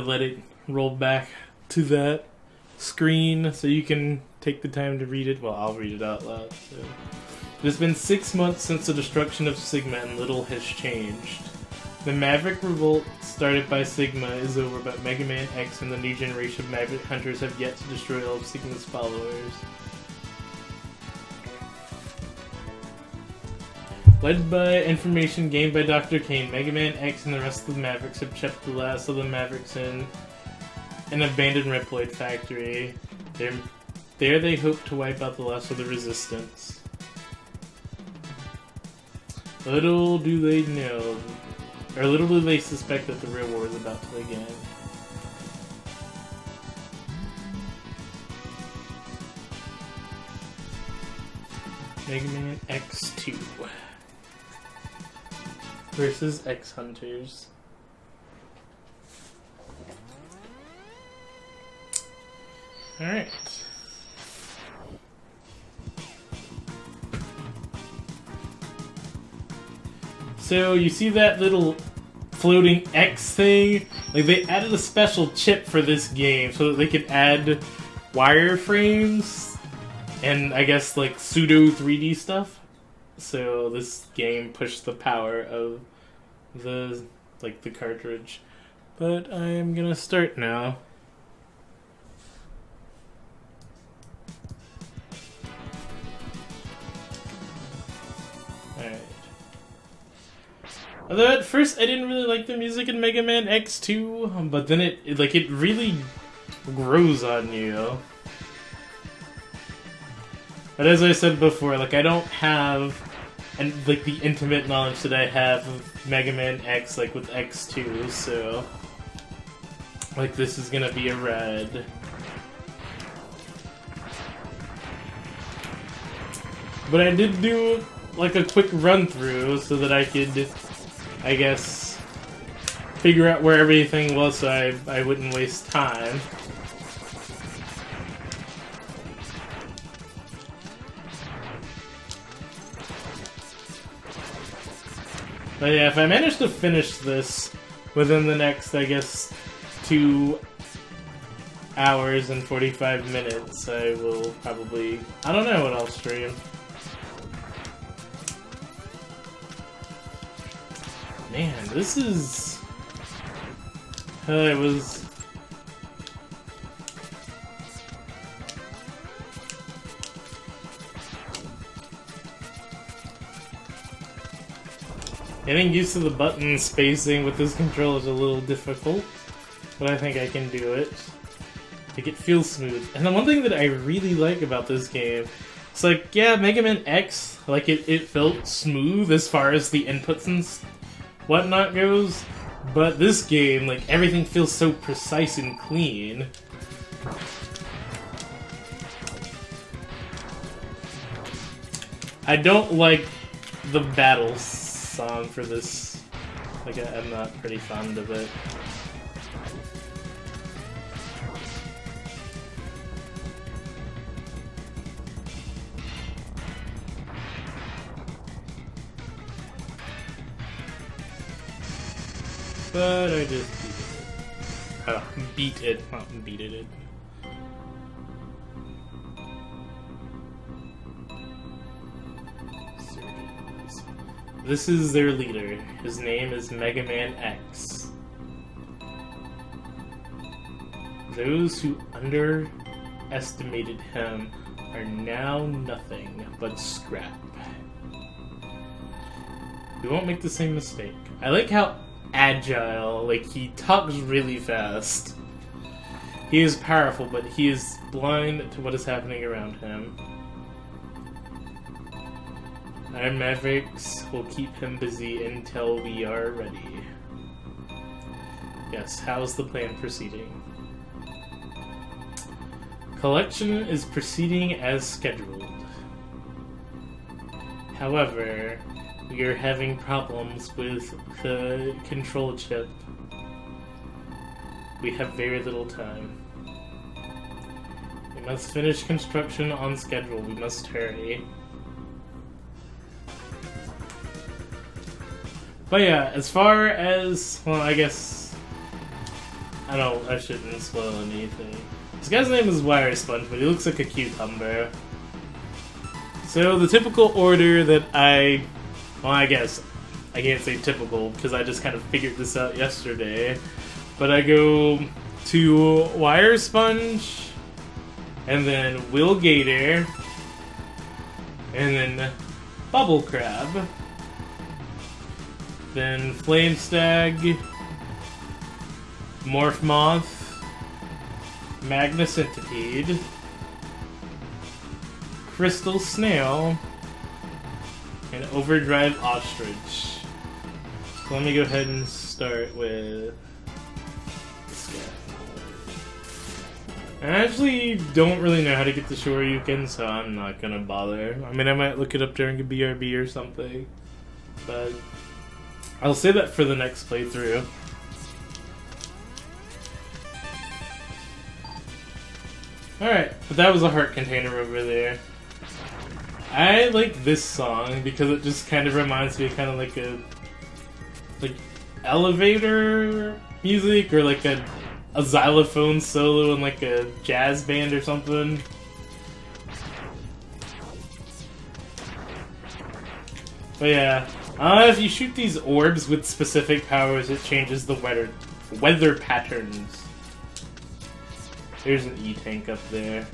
let it roll back to that screen so you can take the time to read it. Well, I'll read it out loud. So. It has been 6 months since the destruction of Sigma and little has changed. The Maverick Revolt, started by Sigma, is over, but Mega Man X and the new generation of Maverick Hunters have yet to destroy all of Sigma's followers. Led by information gained by Dr. Kane, Mega Man X and the rest of the Mavericks have kept the last of the Mavericks in an abandoned Reploid factory. There they hope to wipe out the last of the Resistance. Little do they know, or little do they suspect that the real war is about to begin. Mega Man X2 versus X Hunters. Alright. So you see that little floating X thing? Like, they added a special chip for this game so that they could add wireframes and I guess like pseudo 3D stuff. So this game pushed the power of the cartridge. But I am gonna start now. Alright. Although at first I didn't really like the music in Mega Man X2, but then it really grows on you. But as I said before, like, I don't have the intimate knowledge that I have of Mega Man X, like, with X2, so like, this is gonna be a ride. But I did do like a quick run through so that I could, I guess, figure out where everything was so I wouldn't waste time. But yeah, if I manage to finish this within the next, I guess, 2 hours and 45 minutes, I will probably, I don't know what I'll stream. Man, this is... it was... Getting used to the button spacing with this controller is a little difficult, but I think I can do it. Like, it feels smooth. And the one thing that I really like about this game, it's like, yeah, Mega Man X, like, it felt smooth as far as the inputs and whatnot goes, but this game, like, everything feels so precise and clean. I don't like the battle song for this. Like, I'm not pretty fond of it. But I just beat it. Not beat it. This is their leader. His name is Mega Man X. Those who underestimated him are now nothing but scrap. We won't make the same mistake. I like how agile, like, he talks really fast. He is powerful, but he is blind to what is happening around him. Our Mavericks will keep him busy until we are ready. Yes, how's the plan proceeding? Collection is proceeding as scheduled. However, we are having problems with the control chip. We have very little time. We must finish construction on schedule. We must hurry. But yeah, as far as, well, I guess I shouldn't spoil anything. This guy's name is Wire Sponge, but he looks like a cucumber. So the typical order that well, I guess I can't say typical because I just kind of figured this out yesterday. But I go to Wire Sponge, and then Will Gator, and then Bubble Crab, then Flame Stag, Morph Moth, Magna Centipede, Crystal Snail, and Overdrive Ostrich. So let me go ahead and start with this guy. I actually don't really know how to get the Shoryuken, so I'm not gonna bother. I mean, I might look it up during a BRB or something, but I'll say that for the next playthrough. Alright, but that was a heart container over there. I like this song because it just kind of reminds me of kind of like a elevator music or like a xylophone solo in like a jazz band or something. But yeah, if you shoot these orbs with specific powers, it changes the weather patterns. There's an E-tank up there.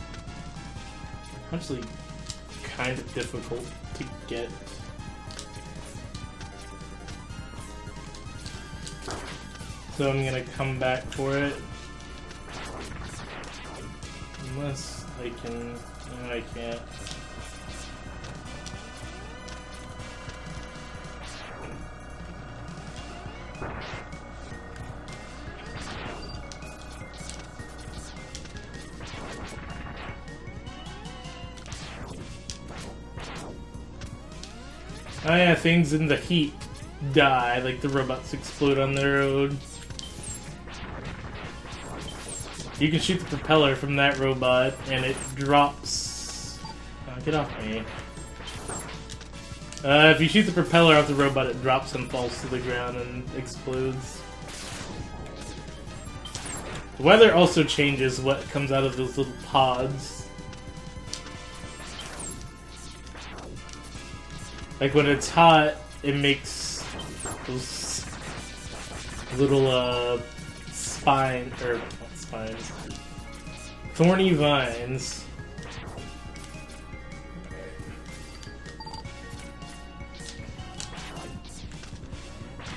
Actually, kind of difficult to get. So I'm gonna come back for it. Unless I can... No, I can't. Oh yeah, things in the heat die, like the robots explode on their own. You can shoot the propeller from that robot, and it drops... Oh, get off me. If you shoot the propeller off the robot, it drops and falls to the ground and explodes. The weather also changes what comes out of those little pods. Like when it's hot, it makes those little thorny vines.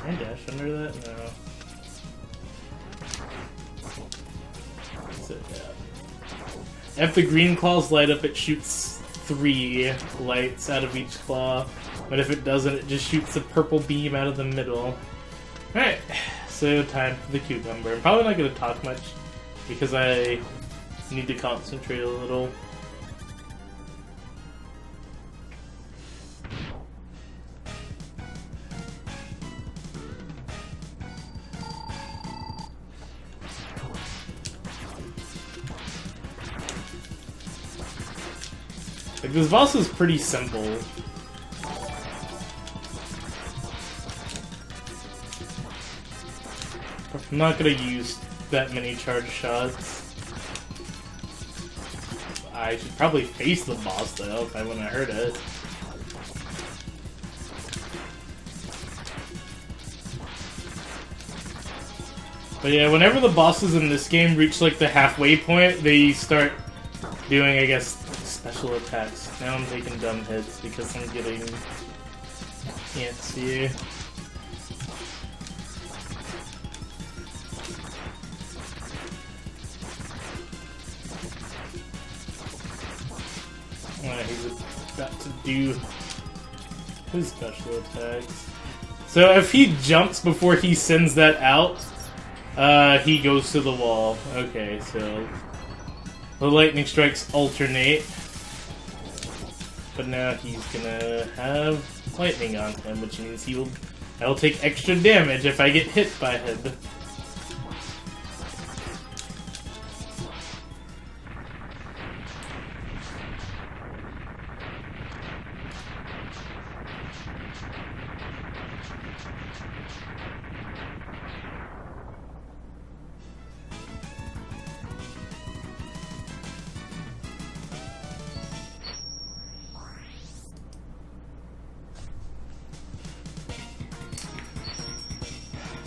Can I dash under that? No. So, yeah. If the green claws light up, it shoots 3 lights out of each claw. But if it doesn't, it just shoots a purple beam out of the middle. Alright, so time for the cucumber. I'm probably not going to talk much because I need to concentrate a little. Like, this boss is pretty simple. I'm not gonna use that many charge shots. I should probably face the boss though if I want to hurt it. But yeah, whenever the bosses in this game reach like the halfway point, they start doing, I guess, special attacks. Now I'm taking dumb hits because I'm getting... Can't see. He's about to do his special attacks. So if he jumps before he sends that out, he goes to the wall. Okay, so the lightning strikes alternate. But now he's gonna have lightning on him, which means I'll take extra damage if I get hit by it.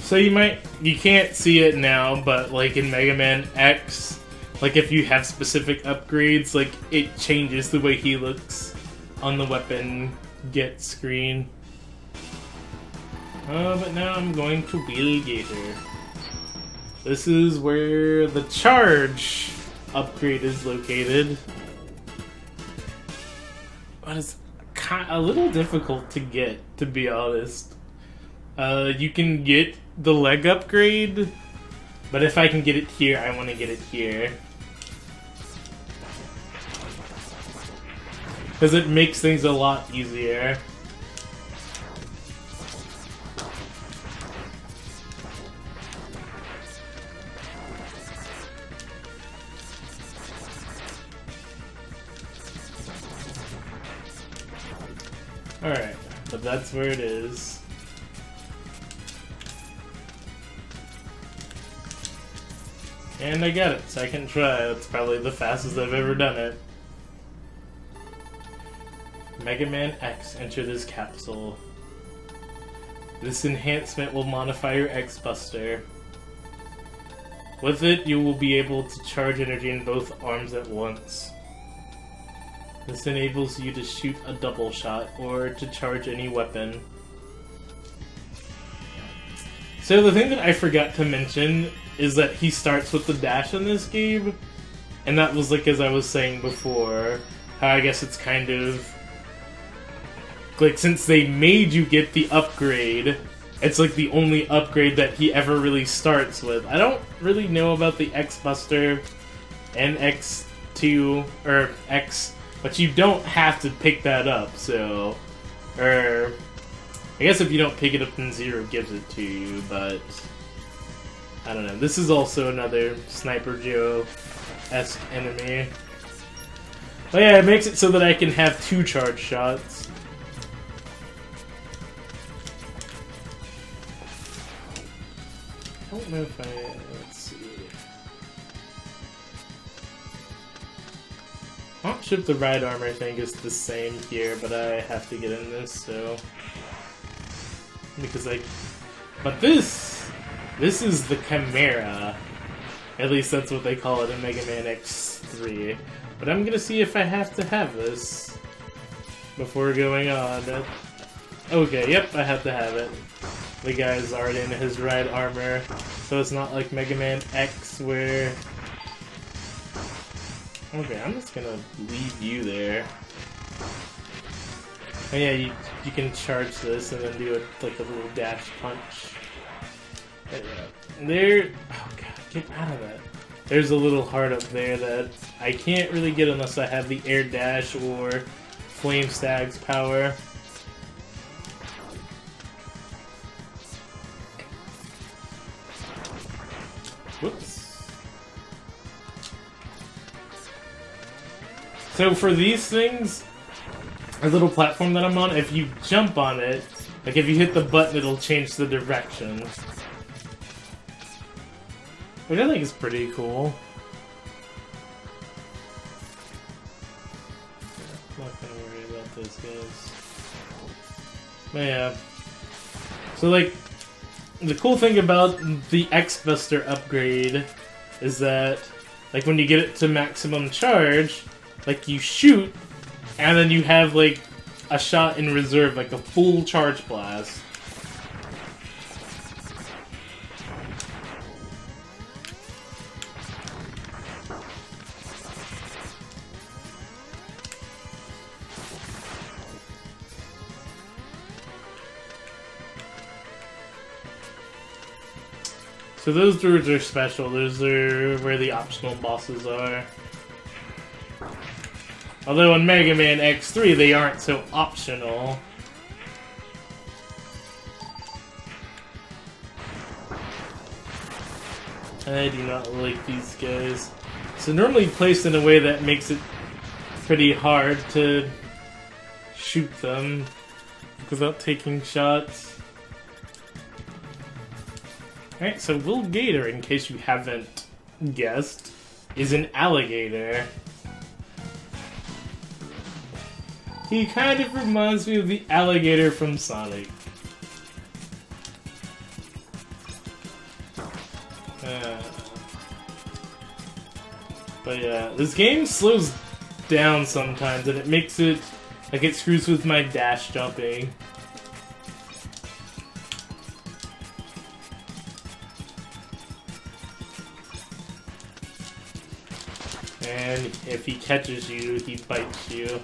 So you can't see it now, but like in Mega Man X, like if you have specific upgrades, like it changes the way he looks on the weapon get screen. But now I'm going to Wheel Gator. This is where the charge upgrade is located. But it's a little difficult to get, to be honest. You can get the leg upgrade, but if I can get it here, I want to get it here. Because it makes things a lot easier. Alright, but that's where it is. And I got it, second try. That's probably the fastest I've ever done it. Mega Man X, enter this capsule. This enhancement will modify your X-Buster. With it, you will be able to charge energy in both arms at once. This enables you to shoot a double shot, or to charge any weapon. So the thing that I forgot to mention is that he starts with the dash in this game, and that was like as I was saying before, how I guess it's kind of like since they made you get the upgrade, it's like the only upgrade that he ever really starts with. I don't really know about the X-Buster and X2 or X, but you don't have to pick that up, so I guess if you don't pick it up then Zero gives it to you, but I don't know. This is also another Sniper Joe-esque enemy. But yeah, it makes it so that I can have 2 charge shots. I don't know if let's see. I'm not sure if the ride armor thing is the same here, but I have to get in this, so... Because But this is the Chimera. At least that's what they call it in Mega Man X3. But I'm gonna see if I have to have this before going on. Okay, yep, I have to have it. The guy's already in his ride armor, so it's not like Mega Man X where... Okay, I'm just gonna leave you there. Oh yeah, you can charge this and then do like a little dash punch. There... Oh god, get out of that. There's a little heart up there that I can't really get unless I have the air dash or Flame Stag's power. Whoops. So for these things, a little platform that I'm on, if you jump on it, like if you hit the button, it'll change the direction. Which I think is pretty cool. I'm not gonna worry about those guys. But yeah. So like, the cool thing about the X-Buster upgrade is that, like, when you get it to maximum charge, like, you shoot, and then you have, like, a shot in reserve, like a full charge blast. So those doors are special. Those are where the optional bosses are. Although in Mega Man X3 they aren't so optional. I do not like these guys. So normally placed in a way that makes it pretty hard to shoot them without taking shots. Alright, so Will Gator, in case you haven't guessed, is an alligator. He kind of reminds me of the alligator from Sonic. Uh, but yeah, this game slows down sometimes, and it makes it like it screws with my dash jumping. And if he catches you, he bites you.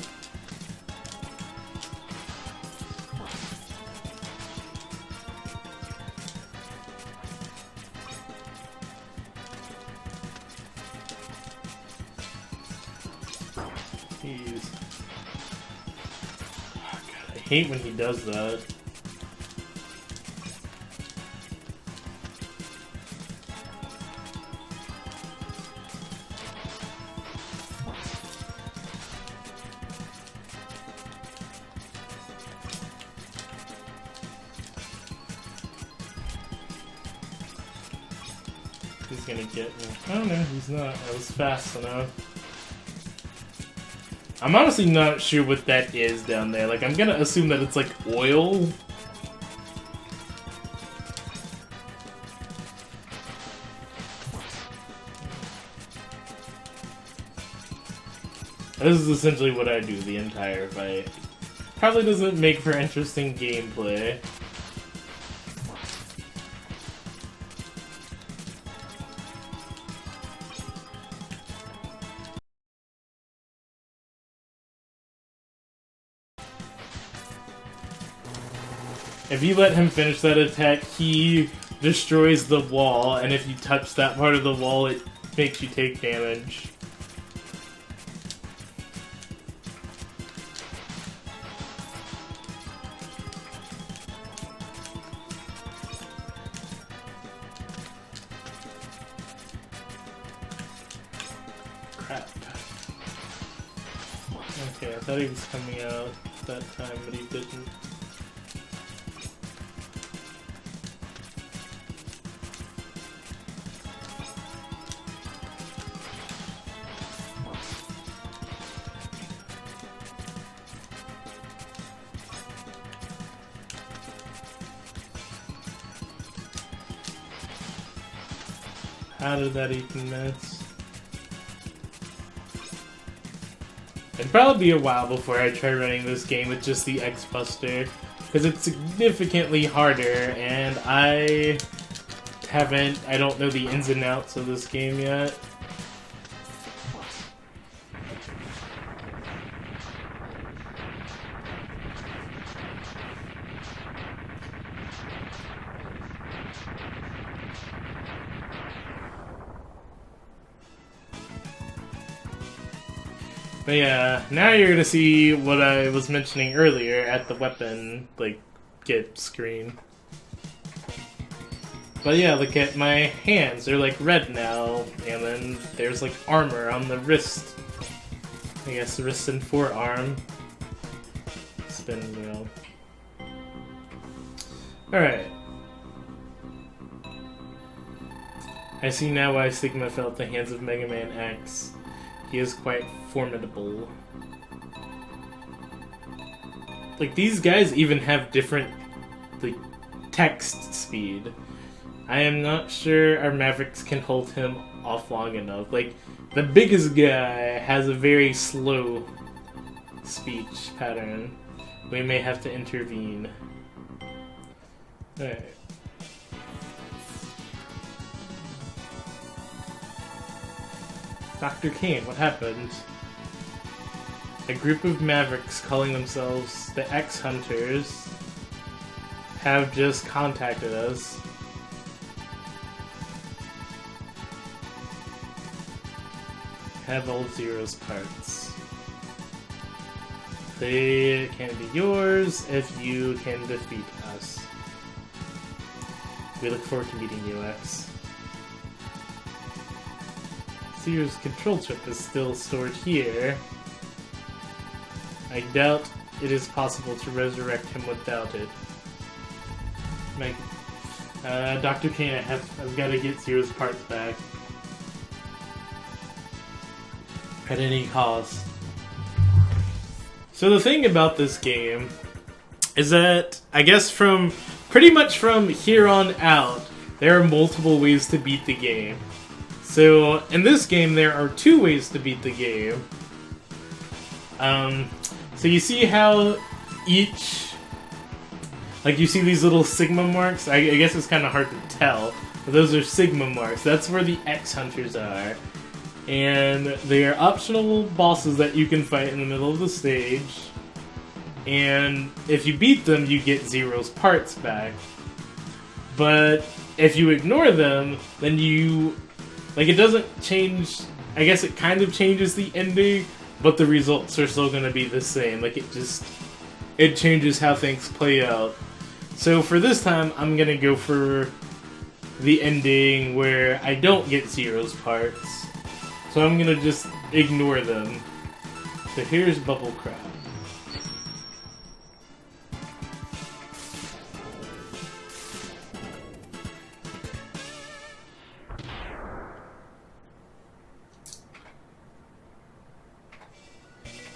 Jeez. Oh, God, I hate when he does that. He's gonna get me. Oh no, he's not. I was fast enough. I'm honestly not sure what that is down there. Like, I'm gonna assume that it's like oil. This is essentially what I do the entire fight. Probably doesn't make for interesting gameplay. If you let him finish that attack, he destroys the wall, and if you touch that part of the wall, it makes you take damage. Crap. Okay, I thought he was coming out that time, but he didn't. How did that even miss? It'd probably be a while before I try running this game with just the X-Buster, because it's significantly harder, and I don't know the ins and outs of this game yet. But yeah, now you're gonna see what I was mentioning earlier at the weapon, like, get screen. But yeah, look at my hands, they're like red now, and then there's like armor on the wrist. I guess the wrist and forearm. Spin wheel. Alright. I see now why Sigma fell at the hands of Mega Man X. He is quite formidable. Like, these guys even have different, like, text speed. I am not sure our Mavericks can hold him off long enough. Like, the biggest guy has a very slow speech pattern. We may have to intervene. Alright. Dr. Kane, what happened? A group of Mavericks calling themselves the X-Hunters have just contacted us. Have all of Zero's parts. They can be yours if you can defeat us. We look forward to meeting you, X. Zero's control chip is still stored here. I doubt it is possible to resurrect him without it. Dr. Kane, I've got to get Zero's parts back. At any cost. So the thing about this game is that, I guess pretty much from here on out, there are multiple ways to beat the game. So, in this game, there are 2 ways to beat the game. So you see how each... Like, you see these little Sigma marks? I guess it's kind of hard to tell. But those are Sigma marks. That's where the X-Hunters are. And they are optional bosses that you can fight in the middle of the stage. And if you beat them, you get Zero's parts back. But if you ignore them, then you... Like, it doesn't change... I guess it kind of changes the ending, but the results are still going to be the same. Like, it changes how things play out. So for this time, I'm going to go for the ending where I don't get Zero's parts. So I'm going to just ignore them. So here's Bubble Crab.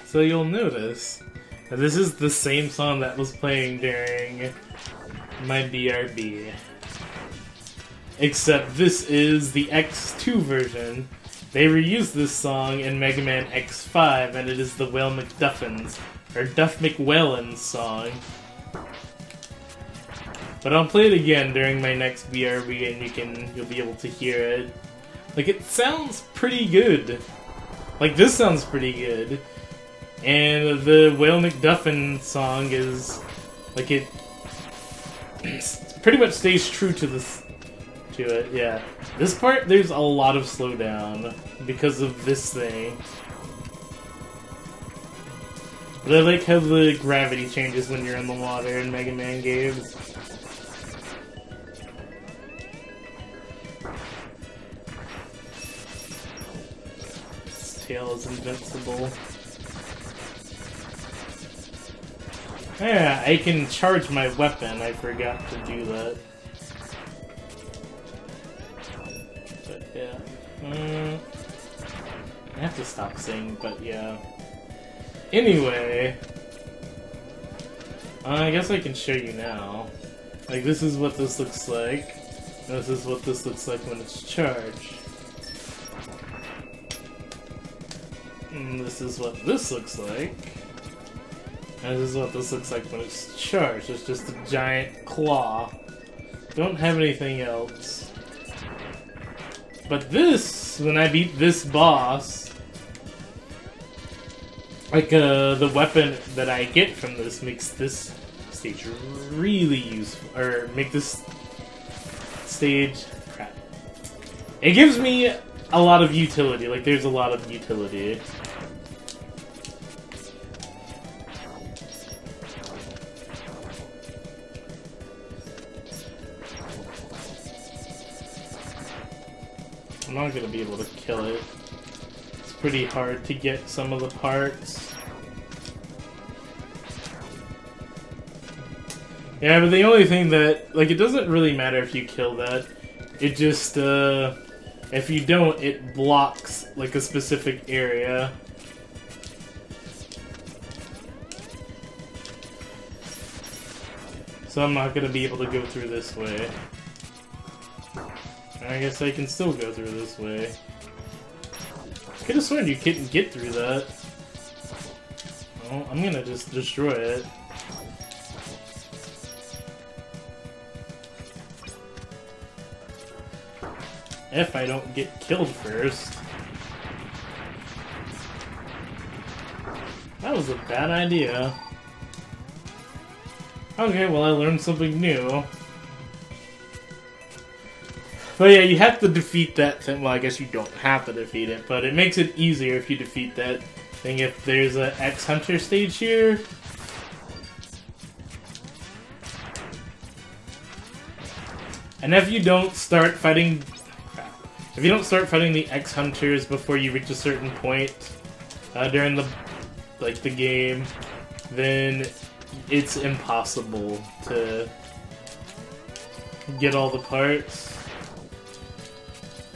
So you'll notice that this is the same song that was playing during my BRB. Except this is the X2 version. They reused this song in Mega Man X5, and it is the Whale McDuffins, or Duff McWellens song. But I'll play it again during my next BRB, and you'll be able to hear it. Like, it sounds pretty good. Like, this sounds pretty good. And the Whale McDuffin song is, like, it pretty much stays true to it, yeah. This part, there's a lot of slowdown because of this thing. But I like how the gravity changes when you're in the water in Mega Man games. This tail is invincible. Yeah, I can charge my weapon. I forgot to do that. But yeah. I have to stop saying, but yeah. Anyway. I guess I can show you now. Like, this is what this looks like. This is what this looks like when it's charged. And this is what this looks like. And this is what this looks like when it's charged. It's just a giant claw. Don't have anything else. But this, when I beat this boss, like, the weapon that I get from this makes this stage really useful. Or, make this stage... crap. It gives me a lot of utility. Like, there's a lot of utility. I'm not gonna be able to kill it. It's pretty hard to get some of the parts. Yeah, but the only thing that... Like, it doesn't really matter if you kill that. It just, if you don't, it blocks, like, a specific area. So I'm not gonna be able to go through this way. I guess I can still go through this way. Could have sworn you couldn't get through that. Well, I'm gonna just destroy it. If I don't get killed first. That was a bad idea. Okay, well I learned something new. But yeah, you have to defeat that thing. Well, I guess you don't have to defeat it, but it makes it easier if you defeat that thing. If there's an X-Hunter stage here... And if you don't start fighting... Crap. If you don't start fighting the X-Hunters before you reach a certain point during the game, then it's impossible to get all the parts.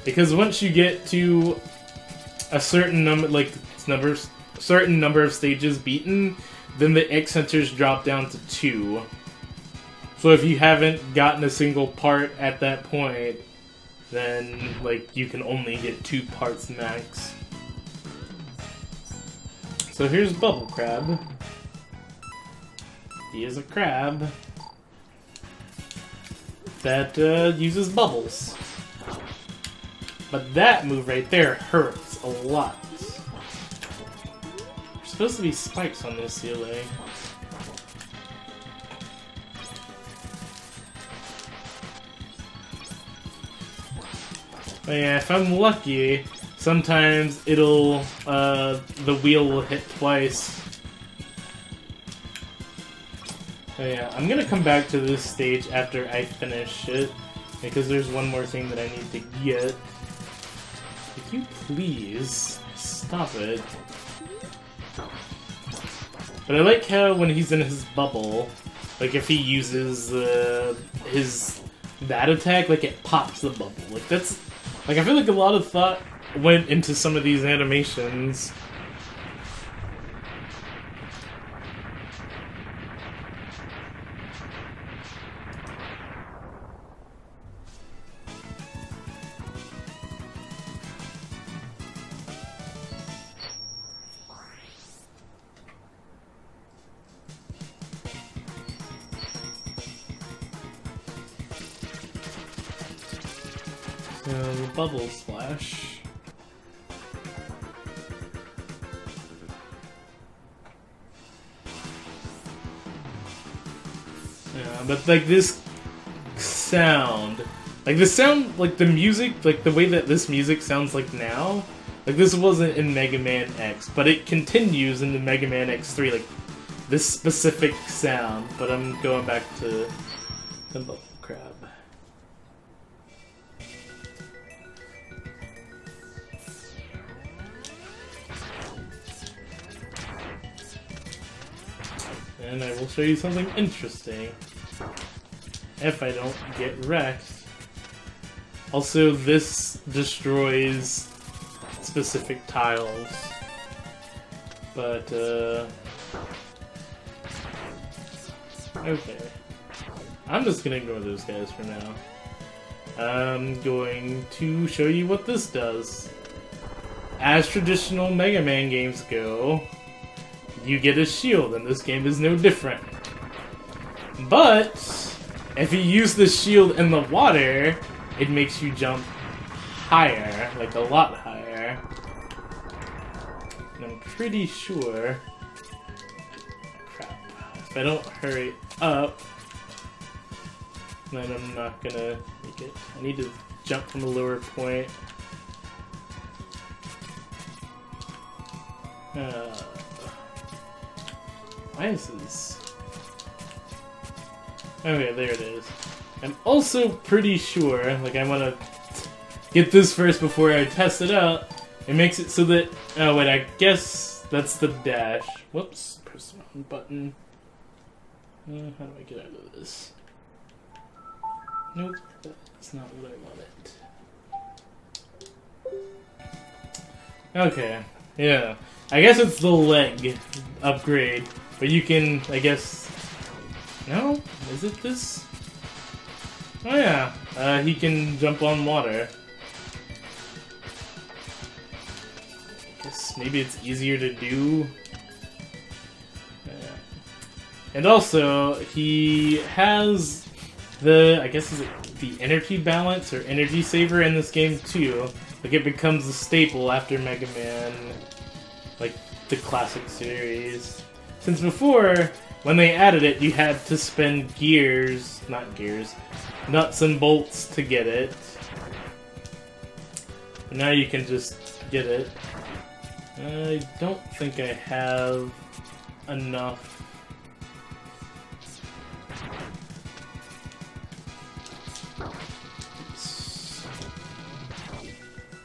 Because once you get to a certain certain number of stages beaten, then the X-Hunters drop down to 2. So if you haven't gotten a single part at that point, then like you can only get 2 parts max. So here's Bubble Crab. He is a crab that uses bubbles. But that move right there hurts a lot. There's supposed to be spikes on this ceiling. But yeah, if I'm lucky, sometimes it'll, the wheel will hit twice. But yeah, I'm gonna come back to this stage after I finish it, because there's one more thing that I need to get. Could you please stop it? But I like how when he's in his bubble, like if he uses that attack, like it pops the bubble. Like that's, like I feel like a lot of thought went into some of these animations. Bubble Splash. Yeah, but like this sound, like the sound, like the music, like the way that this music sounds like now, like this wasn't in Mega Man X, but it continues in the Mega Man X3, like this specific sound. But I'm going back to the Bubble Crab. And I will show you something interesting. If I don't get wrecked. Also, this destroys specific tiles. But, okay. I'm just gonna ignore those guys for now. I'm going to show you what this does. As traditional Mega Man games go, you get a shield, and this game is no different. But if you use the shield in the water, it makes you jump higher, like a lot higher. And I'm pretty sure... Crap. If I don't hurry up, then I'm not gonna make it. I need to jump from a lower point. Why is this? Okay, there it is. I'm also pretty sure, like I want to get this first before I test it out. It makes it so that, oh wait, I guess that's the dash. Whoops, press the wrong button. How do I get out of this? Nope, that's not what I wanted. Okay, yeah. I guess it's the leg upgrade, but you can, I guess... No? Is it this? Oh yeah, he can jump on water. I guess maybe it's easier to do. Yeah. And also, he has the, I guess is it the energy balance or energy saver in this game too. Like it becomes a staple after Mega Man, like the classic series. Since before, when they added it, you had to spend nuts and bolts to get it. But now you can just get it. I don't think I have enough.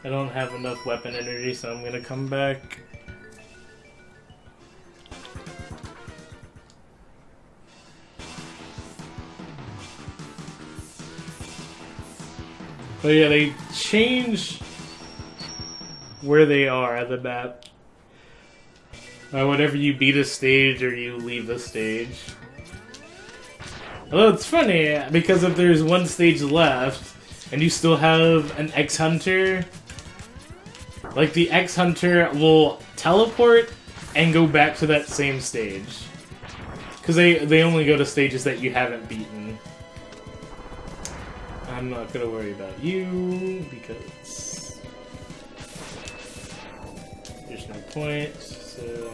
I don't have enough weapon energy, so I'm gonna come back. But yeah, they change where they are at the map. Whenever you beat a stage or you leave the stage. Although it's funny, because if there's one stage left, and you still have an X-Hunter, like the X-Hunter will teleport and go back to that same stage. Because they only go to stages that you haven't beaten. I'm not gonna worry about you, because there's no point, so...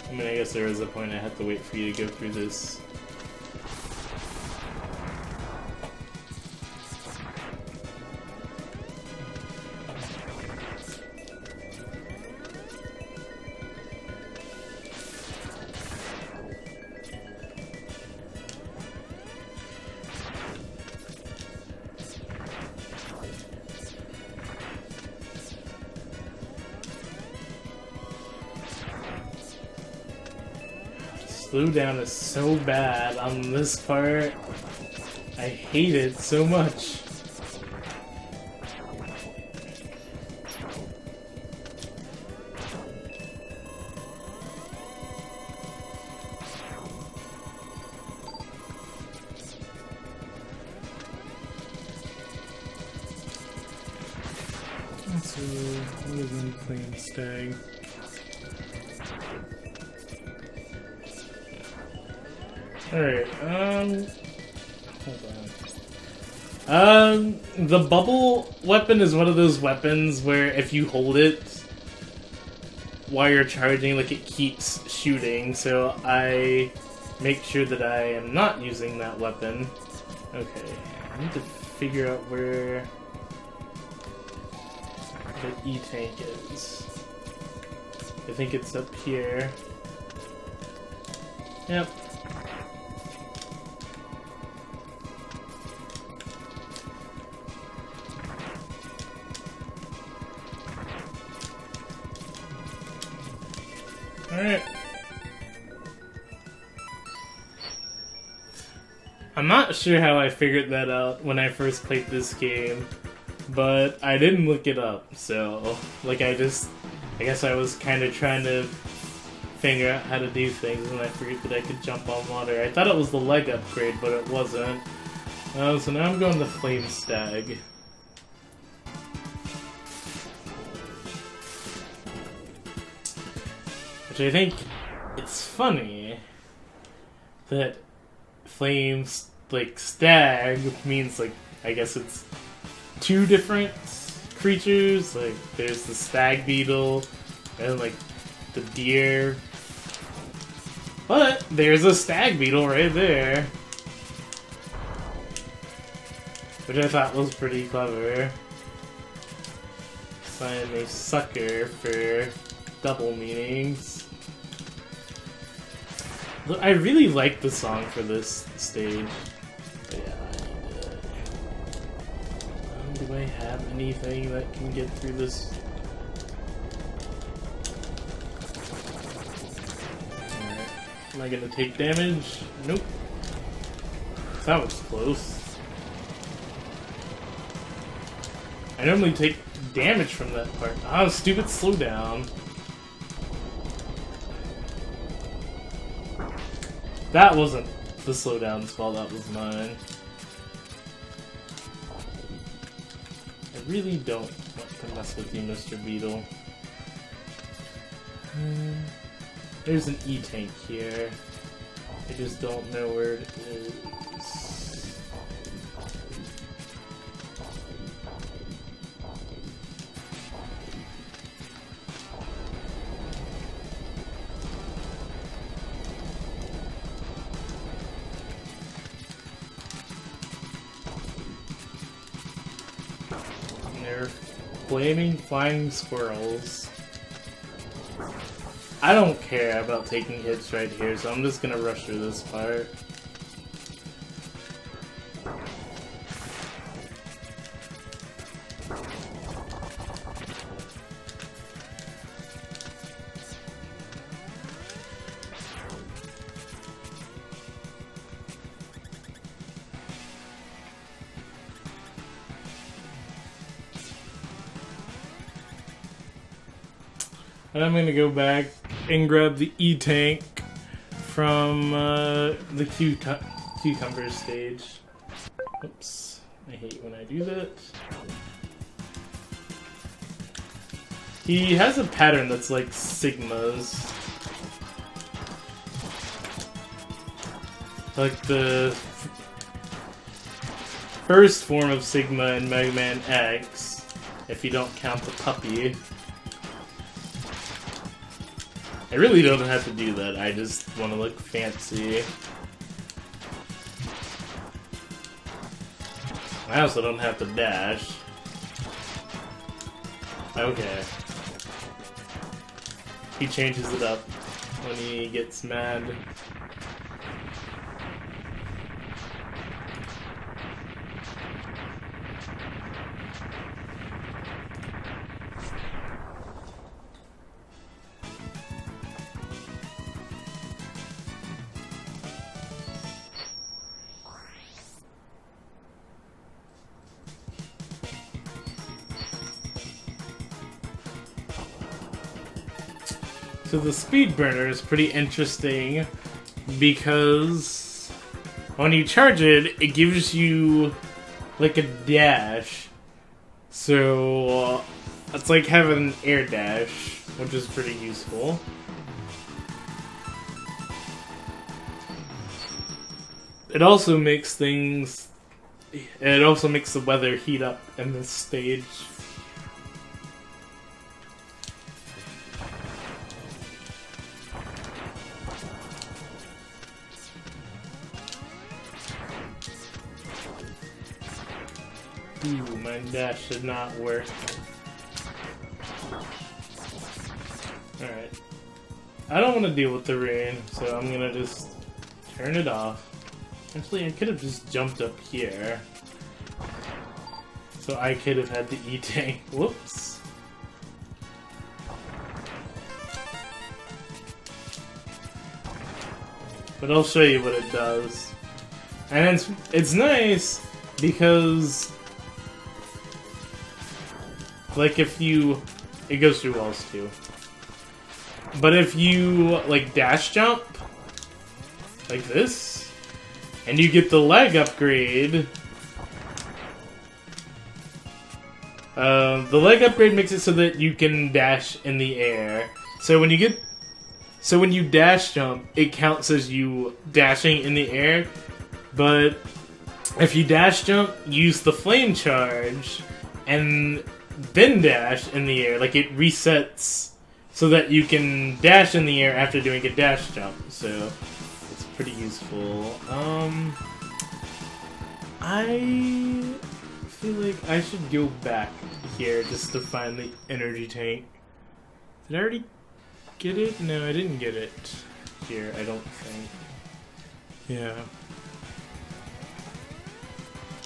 I mean, I guess there is a point I have to wait for you to go through this. Slowdown is so bad on this part. I hate it so much. So, what is in Flame Stag? Alright, hold on. The bubble weapon is one of those weapons where if you hold it while you're charging, like, it keeps shooting, so I make sure that I am not using that weapon. Okay, I need to figure out where the E-Tank is. I think it's up here. Yep. Alright. I'm not sure how I figured that out when I first played this game, but I didn't look it up, so, like, I guess I was kind of trying to figure out how to do things, and I figured that I could jump on water. I thought it was the leg upgrade, but it wasn't. So now I'm going to Flame Stag. Which I think it's funny that Flames, like, Stag means, like, I guess it's two different creatures. Like, there's the Stag Beetle and, like, the deer. But there's a Stag Beetle right there. Which I thought was pretty clever. Find a sucker for double meanings. Look, I really like the song for this stage. But yeah, I need to... do I have anything that can get through this? Alright. Am I gonna take damage? Nope. That was close. I normally take damage from that part. Oh, stupid slowdown. That wasn't the slowdown's fault, that was mine. I really don't want to mess with you, Mr. Beetle. There's an E-Tank here. I just don't know where it is. They're flaming flying squirrels. I don't care about taking hits right here, so I'm just gonna rush through this part. And I'm gonna go back and grab the E-Tank from the cucumber stage. Oops, I hate when I do that. He has a pattern that's like Sigma's. Like the first form of Sigma in Mega Man X, if you don't count the puppy. I really don't have to do that, I just want to look fancy. I also don't have to dash. Okay. He changes it up when he gets mad. So the speed burner is pretty interesting because when you charge it, it gives you like a dash. So it's like having an air dash, which is pretty useful. It also makes things... It also makes the weather heat up in this stage. Ooh, my dash did not work. Alright. I don't want to deal with the rain, so I'm gonna just turn it off. Actually, I could have just jumped up here. So I could have had the E-Tank. Whoops. But I'll show you what it does. And it's nice because... like if you... it goes through walls too. But if you like dash jump, like this, and you get the leg upgrade, the leg upgrade makes it so that you can dash in the air. So when you dash jump, it counts as you dashing in the air. But if you dash jump, use the flame charge, and then dash in the air, like it resets so that you can dash in the air after doing a dash jump. So it's pretty useful. I feel like I should go back here just to find the energy tank. Did I already get it? No, I didn't get it here, I don't think. Yeah.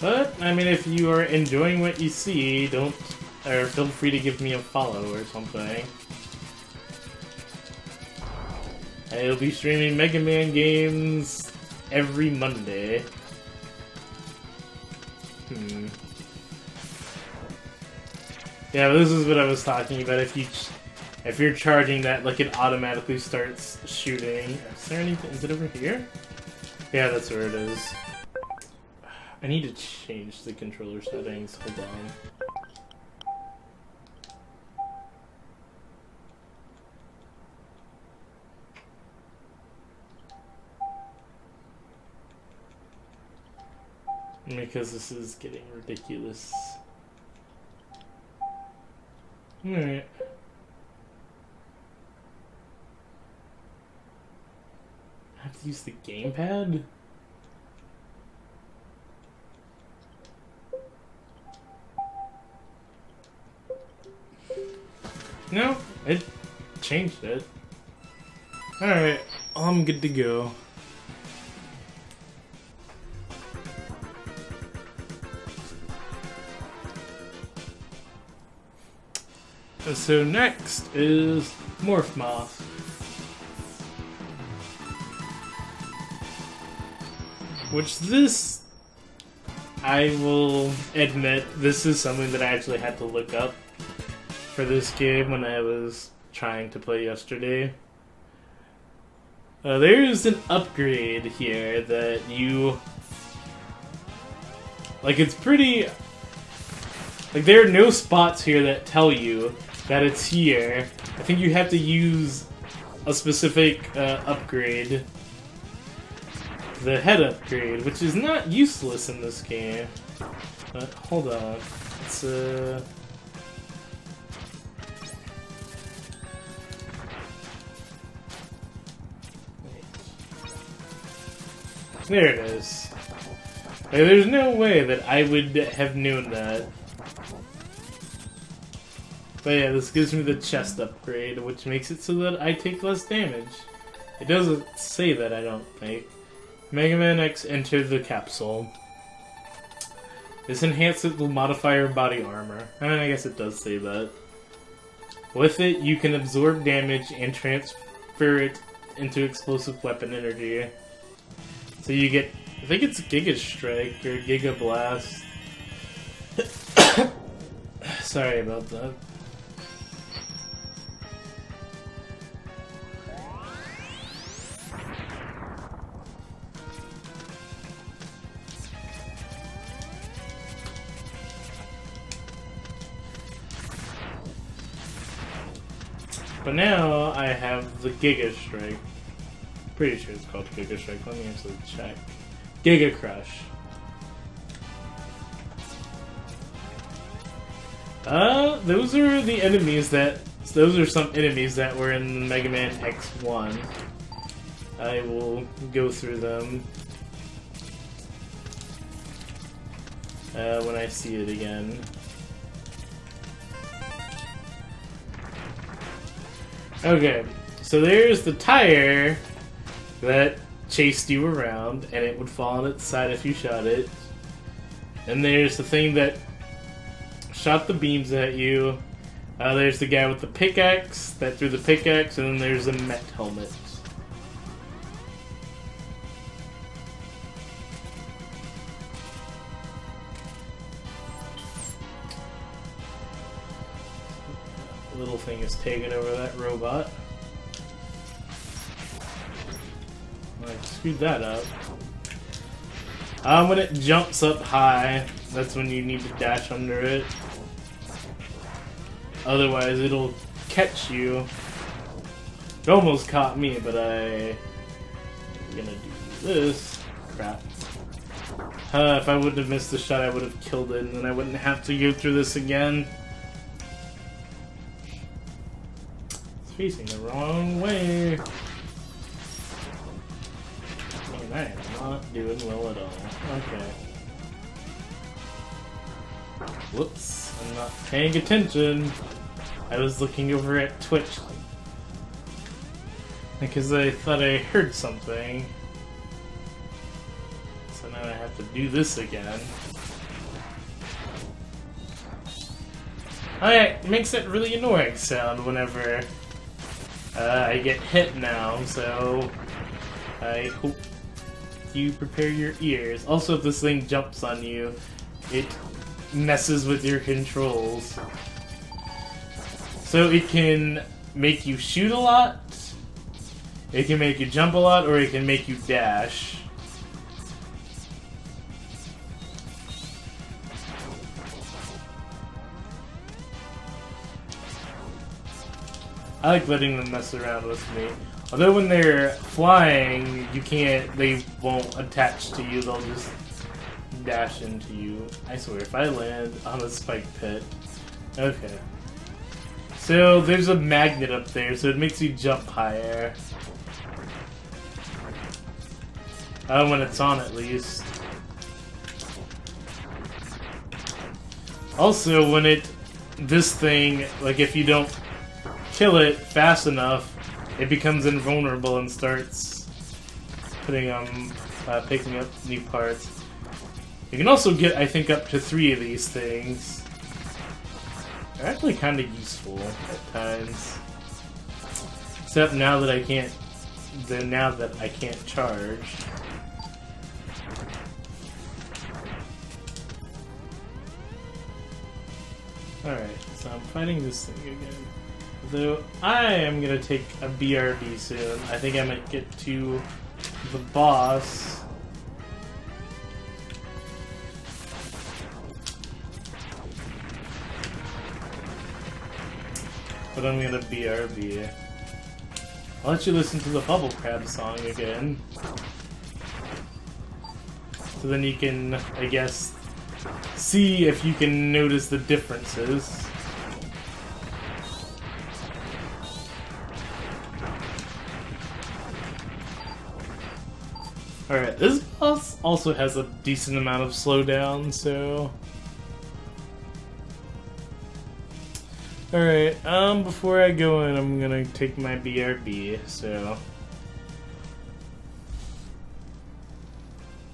But, I mean, if you are enjoying what you see, feel free to give me a follow or something. I'll be streaming Mega Man games every Monday. Yeah, but this is what I was talking about. If you're charging that, like, it automatically starts shooting. Is there anything? Is it over here? Yeah, that's where it is. I need to change the controller settings. Hold on. Because this is getting ridiculous. Alright. I have to use the gamepad? No, it changed it. Alright, I'm good to go. So next is Morph Moth. Which this, I will admit, this is something that I actually had to look up for this game when I was trying to play yesterday. There's an upgrade here that you... Like, it's pretty... Like, there are no spots here that tell you that it's here. I think you have to use a specific upgrade. The head upgrade, which is not useless in this game. But, hold on. It's, There it is. Like, there's no way that I would have known that. But yeah, this gives me the chest upgrade, which makes it so that I take less damage. It doesn't say that, I don't think. Mega Man X entered the capsule. This enhances will modify your body armor. I mean, I guess it does say that. With it, you can absorb damage and transfer it into explosive weapon energy. So you get, I think it's Giga Strike or Giga Blast. Sorry about that. But now I have the Giga Strike. Pretty sure it's called Giga Strike. Let me actually check. Giga Crush. Those are the enemies that... Those are some enemies that were in Mega Man X1. I will go through them when I see it again. Okay, so there's the tire that chased you around, and it would fall on its side if you shot it. And there's the thing that shot the beams at you. There's the guy with the pickaxe that threw the pickaxe, and then there's a Met helmet. The little thing is taking over that robot. I screwed that up. When it jumps up high, that's when you need to dash under it. Otherwise, it'll catch you. It almost caught me, but I'm gonna do this. Crap. If I wouldn't have missed the shot, I would have killed it, and then I wouldn't have to go through this again. It's facing the wrong way. Man, I am not doing well at all. Okay. Whoops, I'm not paying attention. I was looking over at Twitch because I thought I heard something. So now I have to do this again. It makes that really annoying sound whenever I get hit now, so I hope you prepare your ears. Also, if this thing jumps on you, it messes with your controls. So it can make you shoot a lot, it can make you jump a lot, or it can make you dash. I like letting them mess around with me. Although when they're flying, they won't attach to you, they'll just dash into you. I swear, if I land on a spike pit. Okay. So there's a magnet up there, so it makes you jump higher. When it's on, at least. Also, when this thing, like if you don't kill it fast enough, it becomes invulnerable and starts picking up new parts. You can also get, I think, up to 3 of these things. They're actually kind of useful at times. Except now that I can't. Now that I can't charge. Alright, so I'm fighting this thing again. Though I am gonna take a BRB soon. I think I might get to the boss. But I'm gonna BRB. I'll let you listen to the Bubble Crab song again. So then you can, I guess, see if you can notice the differences. Alright, this boss also has a decent amount of slowdown, so... Alright, before I go in, I'm gonna take my BRB, so...